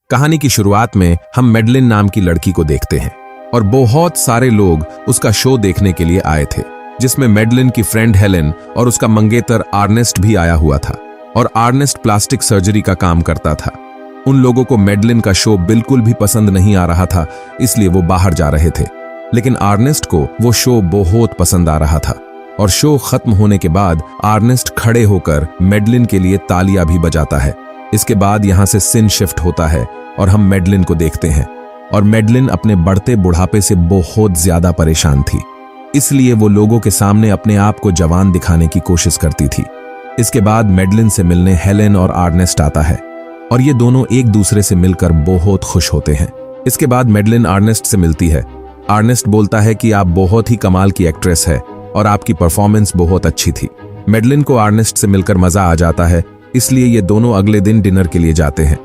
कहानी की शुरुआत में हम मेडलिन नाम की लड़की को देखते हैं और बहुत सारे लोग उसका शो देखने के लिए आए थे, जिसमें मेडलिन की फ्रेंड हेलेन और उसका मंगेतर आर्नेस्ट भी आया हुआ था। और आर्नेस्ट प्लास्टिक सर्जरी का काम करता था। उन लोगों को मेडलिन का शो बिल्कुल भी पसंद नहीं आ रहा था, इसलिए वो बाहर जा रहे थे। लेकिन आर्नेस्ट को वो शो बहुत पसंद आ रहा था और शो खत्म होने के बाद आर्नेस्ट खड़े होकर मेडलिन के लिए तालियां भी बजाता है। इसके बाद यहां से सीन शिफ्ट होता है और हम मेडलिन को देखते हैं और मेडलिन अपने बढ़ते बुढ़ापे से बहुत ज्यादा परेशान थी, इसलिए वो लोगों के सामने अपने आप को जवान दिखाने की कोशिश करती थी। इसके बाद मेडलिन से मिलने हेलेन और आर्नेस्ट आता है और ये दोनों एक दूसरे से मिलकर बहुत खुश होते हैं। इसके बाद मेडलिन आर्नेस्ट से मिलती है। आर्नेस्ट बोलता है कि आप बहुत ही कमाल की एक्ट्रेस है और आपकी परफॉर्मेंस बहुत अच्छी थी। मेडलिन को आर्नेस्ट से मिलकर मजा आ जाता है, इसलिए ये दोनों अगले दिन डिनर के लिए जाते हैं।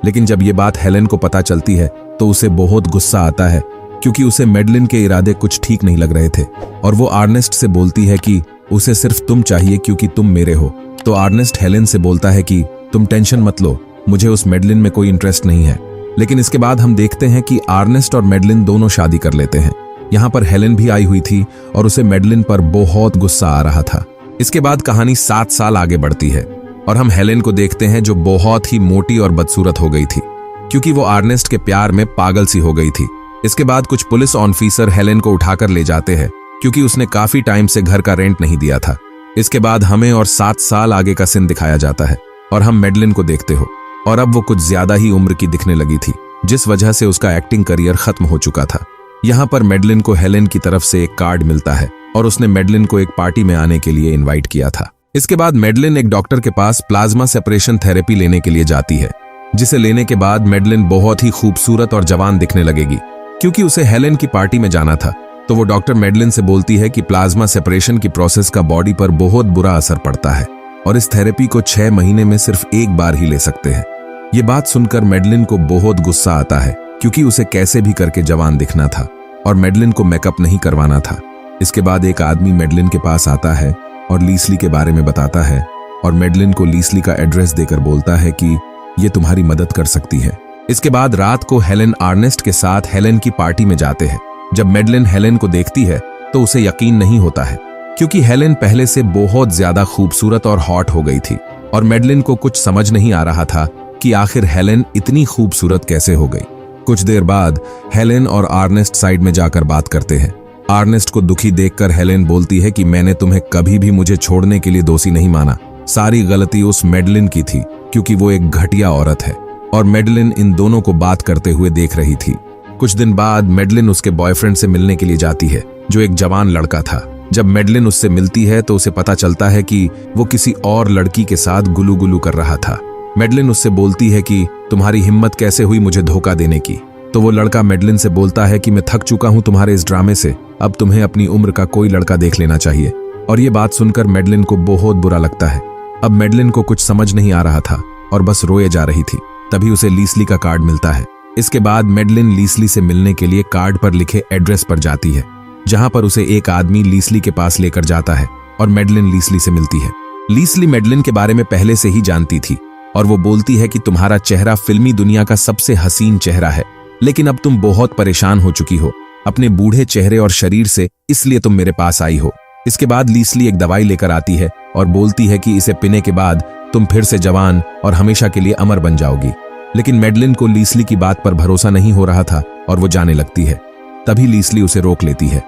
लेकिन जब ये बात हेलेन को पता चलती है तो उसे बहुत गुस्सा आता है, क्योंकि उसे मेडलिन के इरादे कुछ ठीक नहीं लग रहे थे और वो आर्नेस्ट से बोलती है कि उसे सिर्फ तुम चाहिए क्योंकि तुम मेरे हो। तो आर्नेस्ट हेलेन से बोलता है कि तुम टेंशन मत लो, मुझे उस मेडलिन में कोई इंटरेस्ट नहीं है। लेकिन इसके बाद हम देखते हैं कि आर्नेस्ट और मेडलिन दोनों शादी कर लेते हैं। यहाँ पर हेलेन भी आई हुई थी और उसे मेडलिन पर बहुत गुस्सा आ रहा था। इसके बाद कहानी 7 साल आगे बढ़ती है और हम हेलेन को देखते हैं, जो बहुत ही मोटी और बदसूरत हो गई थी, क्योंकि वो आर्नेस्ट के प्यार में पागल सी हो गई थी। इसके बाद कुछ पुलिस ऑफिसर हेलेन को उठाकर ले जाते हैं, क्योंकि उसने काफी टाइम से घर का रेंट नहीं दिया था। इसके बाद हमें और 7 साल आगे का सीन दिखाया जाता है और हम मेडलिन को देखते हो और अब वो कुछ ज्यादा ही उम्र की दिखने लगी थी, जिस वजह से उसका एक्टिंग करियर खत्म हो चुका था। यहाँ पर मेडलिन को हेलेन की तरफ से एक कार्ड मिलता है और उसने मेडलिन को एक पार्टी में आने के लिए इनवाइट किया था। इसके बाद मेडलिन एक डॉक्टर के पास प्लाज्मा सेपरेशन थेरेपी लेने के लिए जाती है, जिसे लेने के बाद मेडलिन बहुत ही खूबसूरत और जवान दिखने लगेगी। क्योंकि उसे हेलेन की पार्टी में जाना था, तो वो डॉक्टर मेडलिन से बोलती है कि प्लाज्मा सेपरेशन की प्रोसेस का बॉडी पर बहुत बुरा असर पड़ता है और इस थेरेपी को 6 महीने में सिर्फ एक बार ही ले सकते हैं। ये बात सुनकर मेडलिन को बहुत गुस्सा आता है, क्योंकि उसे कैसे भी करके जवान दिखना था और मेडलिन को मेकअप नहीं करवाना था। इसके बाद एक आदमी मेडलिन के पास आता है और लीसली के बारे में बताता है और मेडलिन को लीसली का एड्रेस देकर बोलता है कि ये तुम्हारी मदद कर सकती है। इसके बाद रात को हेलेन आर्नेस्ट के साथ हेलेन की पार्टी में जाते हैं। जब मेडलिन हेलेन को देखती है तो उसे यकीन नहीं होता है, क्योंकि हेलेन पहले से बहुत ज्यादा खूबसूरत और हॉट हो गई थी और मेडलिन को कुछ समझ नहीं आ रहा था कि आखिर हेलेन इतनी खूबसूरत कैसे हो गई। कुछ देर बाद हेलेन और आर्नेस्ट साइड में जाकर बात करते हैं। आर्नेस्ट को दुखी देखकर हेलेन बोलती है कि मैंने तुम्हें कभी भी मुझे छोड़ने के लिए दोषी नहीं माना, सारी गलती उस मेडलिन की थी, क्योंकि वो एक घटिया औरत है। और मेडलिन इन दोनों को बात करते हुए देख रही थी। कुछ दिन बाद मेडलिन उसके बॉयफ्रेंड से मिलने के लिए जाती है, जो एक जवान लड़का था। जब मेडलिन उससे मिलती है तो उसे पता चलता है कि वो किसी और लड़की के साथ गुलू गुलू कर रहा था। मेडलिन उससे बोलती है कि तुम्हारी हिम्मत कैसे हुई मुझे धोखा देने की। तो वो लड़का मेडलिन से बोलता है कि मैं थक चुका हूं तुम्हारे इस ड्रामे से, अब तुम्हें अपनी उम्र का कोई लड़का देख लेना चाहिए। और ये बात सुनकर मेडलिन को बहुत बुरा लगता है। अब मेडलिन को कुछ समझ नहीं आ रहा था और बस रोए जा रही थी। तभी उसे लीसली का कार्ड मिलता है। इसके बाद मेडलिन लीसली से मिलने के लिए कार्ड पर लिखे एड्रेस पर जाती है, जहां पर उसे एक आदमी लीसली के पास लेकर जाता है और मेडलिन लीसली से मिलती है। लीसली मेडलिन के बारे में पहले से ही जानती थी और वो बोलती है कि तुम्हारा चेहरा फिल्मी दुनिया का सबसे हसीन चेहरा है, लेकिन अब तुम बहुत परेशान हो चुकी हो अपने बूढ़े चेहरे और शरीर से, इसलिए तुम मेरे पास आई हो। इसके बाद लीसली एक दवाई लेकर आती है और बोलती है कि इसे पीने के बाद तुम फिर से जवान और हमेशा के लिए अमर बन जाओगी। लेकिन मेडलिन को लीसली की बात पर भरोसा नहीं हो रहा था और वो जाने लगती है। तभी लीसली उसे रोक लेती है।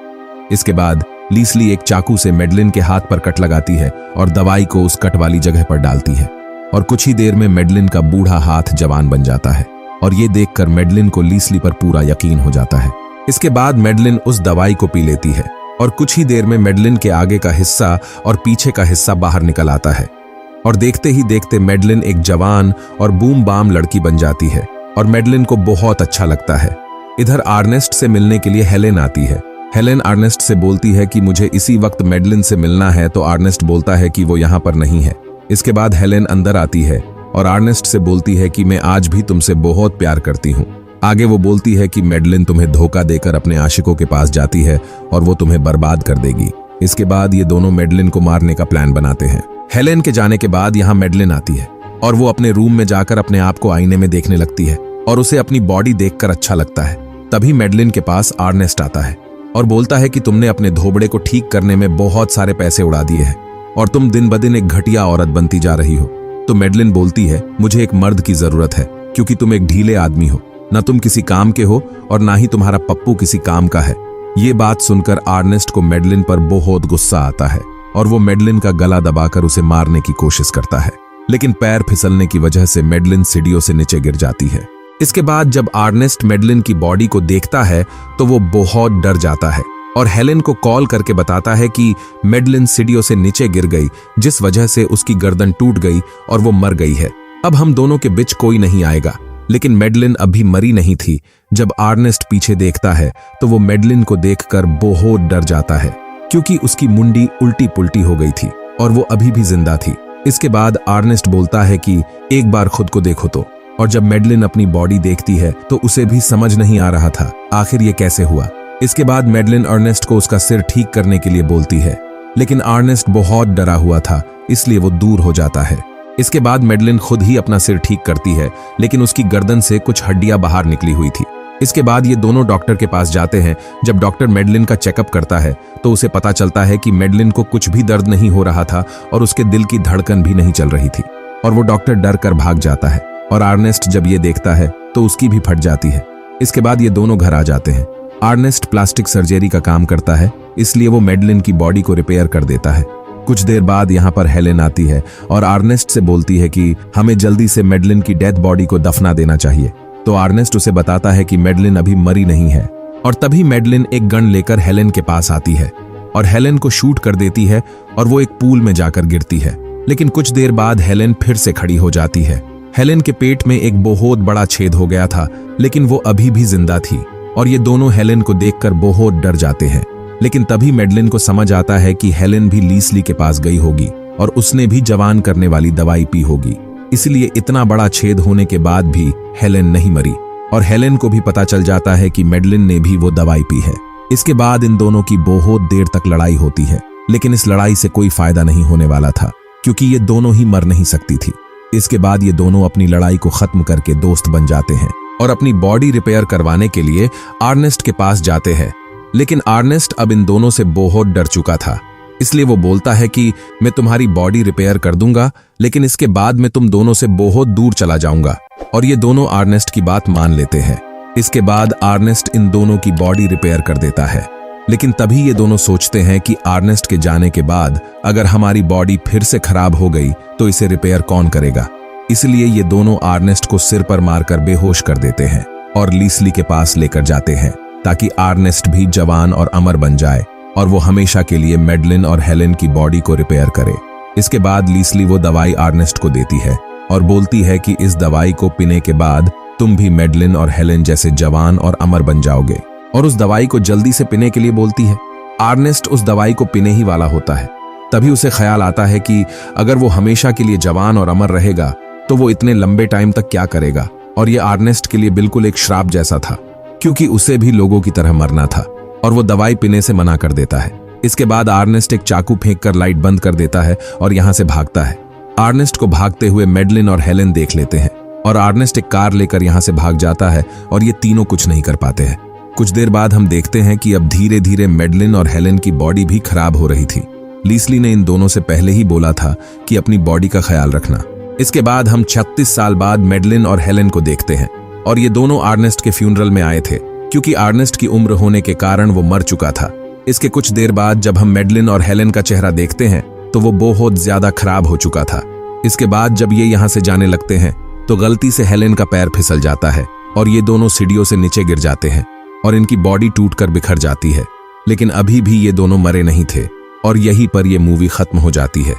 इसके बाद लीसली एक चाकू से मेडलिन के हाथ पर कट लगाती है और दवाई को उस कट वाली जगह पर डालती है और कुछ ही देर में मेडलिन का बूढ़ा हाथ जवान बन जाता है और ये देखकर मेडलिन को लीसली पर पूरा यकीन हो जाता है। इसके बाद मेडलिन उस दवाई को पी लेती है और कुछ ही देर में मेडलिन के आगे का हिस्सा और पीछे का हिस्सा बाहर निकल आता है और देखते ही देखते मेडलिन एक जवान और बूम बाम लड़की बन जाती है और मेडलिन को बहुत अच्छा लगता है। इधर आर्नेस्ट से मिलने के लिए हेलेन आती है। हेलेन आर्नेस्ट से बोलती है कि मुझे इसी वक्त मेडलिन से मिलना है, तो आर्नेस्ट बोलता है कि वो यहाँ पर नहीं है। इसके बाद हेलेन अंदर आती है और आर्नेस्ट से बोलती है कि मैं आज भी तुमसे बहुत प्यार करती हूँ। आगे वो बोलती है कि मेडलिन तुम्हें धोखा देकर अपने आशिकों के पास जाती है और वो तुम्हें बर्बाद कर देगी। इसके बाद ये दोनों मेडलिन को मारने का प्लान बनाते हैं। हेलेन के जाने के बाद यहाँ मेडलिन आती है और वो अपने रूम में जाकर अपने आप को आईने में देखने लगती है और उसे अपनी बॉडी देखकर अच्छा लगता है। तभी मैडलिन के पास आर्नेस्ट आता है और बोलता है कि तुमने अपने धोबड़े को ठीक करने में बहुत सारे पैसे उड़ा दिए हैं और तुम दिन ब दिन एक घटिया औरत बनती जा रही हो। तो मैडलिन बोलती है, मुझे एक मर्द की जरूरत है क्योंकि तुम एक ढीले आदमी हो, ना तुम किसी काम के हो और ना ही तुम्हारा पप्पू किसी काम का है। ये बात सुनकर आर्नेस्ट को मैडलिन पर बहुत गुस्सा आता है और वो मैडलिन का गला दबाकर उसे मारने की कोशिश करता है, लेकिन पैर फिसलने की वजह से मैडलिन सीढ़ियों से नीचे गिर जाती है। इसके बाद जब आर्नेस्ट मैडलिन की बॉडी को देखता है तो वो बहुत डर जाता है और हेलेन को कॉल करके बताता है कि मैडलिन सीढ़ियों से नीचे गिर गई, जिस वजह से उसकी गर्दन टूट गई और वो मर गई है। अब हम दोनों के बीच कोई नहीं आएगा। लेकिन मैडलिन अभी मरी नहीं थी। जब आर्नेस्ट पीछे देखता है तो वो मैडलिन को देखकर बहुत डर जाता है क्योंकि उसकी मुंडी उल्टी पुल्टी हो गई थी और वो अभी भी जिंदा थी। इसके बाद आर्नेस्ट बोलता है कि एक बार खुद को देखो तो, और जब मैडलिन अपनी बॉडी देखती है तो उसे भी समझ नहीं आ रहा था आखिर ये कैसे हुआ। इसके बाद मैडलिन अर्नेस्ट को उसका सिर ठीक करने के लिए बोलती है, लेकिन अर्नेस्ट बहुत डरा हुआ था इसलिए वो दूर हो जाता है। इसके बाद मैडलिन खुद ही अपना सिर ठीक करती है, लेकिन उसकी गर्दन से कुछ हड्डियां बाहर निकली हुई थी। इसके बाद ये दोनों डॉक्टर के पास जाते हैं। जब डॉक्टर मैडलिन का चेकअप करता है तो उसे पता चलता है कि मैडलिन को कुछ भी दर्द नहीं हो रहा था और उसके दिल की धड़कन भी नहीं चल रही थी और वो डॉक्टर डर कर भाग जाता है और आर्नेस्ट जब ये देखता है तो उसकी भी फट जाती है। इसके बाद ये दोनों घर आ जाते हैं। आर्नेस्ट प्लास्टिक सर्जरी का काम करता है, इसलिए वो मैडलिन की बॉडी को रिपेयर कर देता है। कुछ देर बाद यहाँ पर हेलेन आती है और आर्नेस्ट से बोलती है कि हमें जल्दी से मैडलिन की डेड बॉडी को दफना देना चाहिए। तो आर्नेस्ट उसे बताता है कि मैडलिन अभी मरी नहीं है और तभी मैडलिन एक गन लेकर हेलेन के पास आती है और हेलेन को शूट कर देती है और वो एक पूल में जाकर गिरती है। लेकिन कुछ देर बाद हेलेन फिर से खड़ी हो जाती है। हेलेन के पेट में एक बहुत बड़ा छेद हो गया था, लेकिन वो अभी भी जिंदा थी और ये दोनों हेलेन को देखकर बहुत डर जाते हैं। लेकिन तभी मैडलिन को समझ आता है कि हेलेन भी लीसली के पास गई होगी और उसने भी जवान करने वाली दवाई पी होगी, इसलिए इतना बड़ा छेद होने के बाद भी हेलेन नहीं मरी और हेलेन को भी पता चल जाता है कि मैडलिन ने भी वो दवाई पी है। इसके बाद इन दोनों की बहुत देर तक लड़ाई होती है, लेकिन इस लड़ाई से कोई फायदा नहीं होने वाला था क्योंकि ये दोनों ही मर नहीं सकती थी। इसके बाद ये दोनों अपनी लड़ाई को खत्म करके दोस्त बन जाते हैं और अपनी बॉडी रिपेयर करवाने के लिए आर्नेस्ट के पास जाते हैं। लेकिन आर्नेस्ट अब इन दोनों से बहुत डर चुका था, इसलिए वो बोलता है कि मैं तुम्हारी बॉडी रिपेयर कर दूंगा, लेकिन इसके बाद मैं तुम दोनों से बहुत दूर चला जाऊंगा। और ये दोनों आर्नेस्ट की बात मान लेते हैं। इसके बाद आर्नेस्ट इन दोनों की बॉडी रिपेयर कर देता है, लेकिन तभी ये दोनों सोचते हैं कि आर्नेस्ट के जाने के बाद अगर हमारी बॉडी फिर से खराब हो गई तो इसे रिपेयर कौन करेगा। इसलिए ये दोनों आर्नेस्ट को सिर पर मारकर बेहोश कर देते हैं और लीसली के पास लेकर जाते हैं ताकि आर्नेस्ट भी जवान और अमर बन जाए और वो हमेशा के लिए मैडलिन और हेलेन की बॉडी को रिपेयर करे। इसके बाद लीसली वो दवाई आर्नेस्ट को देती है और बोलती है कि इस दवाई को पीने के बाद तुम भी मैडलिन और हेलेन जैसे जवान और अमर बन जाओगे, और उस दवाई को जल्दी से पीने के लिए बोलती है। आर्नेस्ट उस दवाई को पीने ही वाला होता है, तभी उसे ख्याल आता है कि अगर वो हमेशा के लिए जवान और अमर रहेगा तो वो इतने लंबे टाइम तक क्या करेगा। और ये आर्नेस्ट के लिए बिल्कुल एक श्राप जैसा था क्योंकि उसे भी लोगों की तरह मरना था और वो दवाई पीने से मना कर देता है। इसके बाद आर्नेस्ट एक चाकू फेंककर लाइट बंद कर देता है और यहाँ से भागता है। आर्नेस्ट को भागते हुए मैडलिन और हेलेन देख लेते हैं और आर्नेस्ट एक कार लेकर यहाँ से भाग जाता है और ये तीनों कुछ नहीं कर पाते हैं। कुछ देर बाद हम देखते हैं कि अब धीरे धीरे मैडलिन और हेलेन की बॉडी भी खराब हो रही थी। लीसली ने इन दोनों से पहले ही बोला था कि अपनी बॉडी का ख्याल रखना। इसके बाद हम 36 साल बाद मैडलिन और हेलेन को देखते हैं और ये दोनों आर्नेस्ट के फ्यूनरल में आए थे क्योंकि आर्नेस्ट की उम्र होने के कारण वो मर चुका था। इसके कुछ देर बाद जब हम मैडलिन और हेलेन का चेहरा देखते हैं तो वो बहुत ज्यादा खराब हो चुका था। इसके बाद जब ये यहाँ से जाने लगते हैं तो गलती से हेलेन का पैर फिसल जाता है और ये दोनों सीढ़ियों से नीचे गिर जाते हैं और इनकी बॉडी टूटकर बिखर जाती है। लेकिन अभी भी ये दोनों मरे नहीं थे और यहीं पर ये मूवी खत्म हो जाती है।